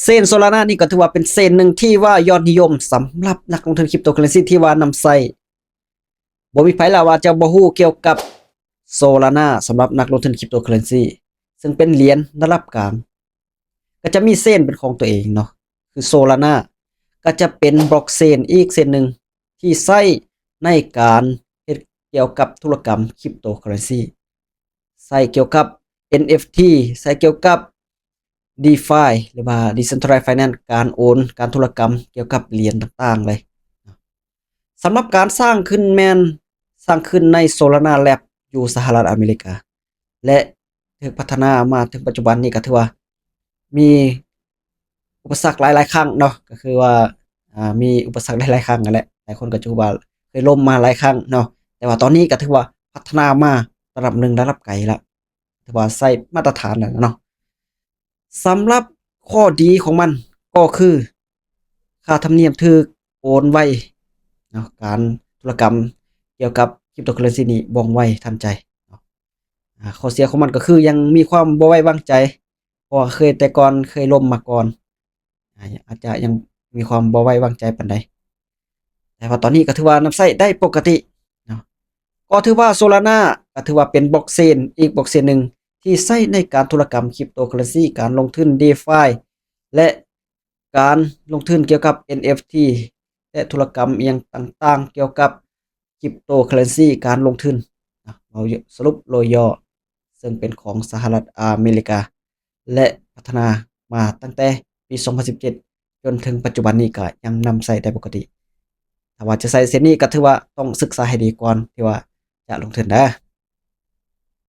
เซนโซลาร่านี่ก็ถือว่าเป็นเซนหนึ่งที่ว่ายอดนิยมสำหรับนักลงทุนคริปโตเคอเรนซีที่ว่านำใช้บ่มีไผล่ะว่าจะบ่ฮู้เกี่ยวกับโซลาร่าสำหรับนักลงทุนคริปโตเคอเรนซีซึ่งเป็นเหรียญระดับกลางก็จะมีเซนเป็นของตัวเองเนาะคือโซลาร่าก็จะเป็นบล็อกเชนอีกเซนหนึ่งที่ใช้ในการเฮ็ดเกี่ยวกับธุรกรรมคริปโตเคอเรนซีใช้เกี่ยวกับ NFT ใช้เกี่ยวกับ DeFi หรือว่า Decentralized Finance การโอนการธุรกรรมเกี่ยวกับเหรียญต่างๆเลยสำหรับการสร้างขึ้นแมนสร้างขึ้นใน Solana Lab อยู่สหรัฐอเมริกาและถูกพัฒนามาถึงปัจจุบันนี้ก็ถือว่ามีอุปสรรคหลายๆครั้งเนาะก็คือว่ามีอุปสรรคหลายๆครั้งนั่นแหละหลายคนก็จะว่าเคยล่มมาหลายครั้งเนาะแต่ว่าตอนนี้ก็ถือว่าพัฒนามาระดับหนึ่งระดับไกลแล้วถือว่าใส่มาตรฐานแล้วเนาะสำหรับข้อดีของมันก็คือค่าธรรมเนียมถูกโอนไวเนาะการธุรกรรมเกี่ยวกับ Cryptocurrency นี้ว่องไวทันใจเนาะข้อเสียของมันก็คือยังมีความบ่ไว้วางใจเพราะว่าเคยแต่ก่อนเคยล่มมาก่อนอาจจะยังมีความบ่ไว้วางใจปานใดแต่ว่าตอนนี้ก็ถือว่านำใช้ได้ปกติเนาะก็ถือว่า Solana ก็ถือว่าเป็นบล็อกเชนอีกบล็อกเชนหนึ่งที่ใช้ในการธุรกรรม Cryptocurrency การลงทุน DeFi และการลงทุนเกี่ยวกับ NFT และธุรกรรมอิหยังต่างๆเกี่ยวกับ Cryptocurrency การลงทุนเราสรุปโดยย่อซึ่งเป็นของสหรัฐอเมริกาและพัฒนามาตั้งแต่ปี 2017 จนถึงปัจจุบันนี้ก็ยังนำใช้ได้ปกติถ้าว่าจะใช้เส้นนี้ก็ถือว่าต้องศึกษาให้ดีก่อนที่ว่าจะลงทุนนะ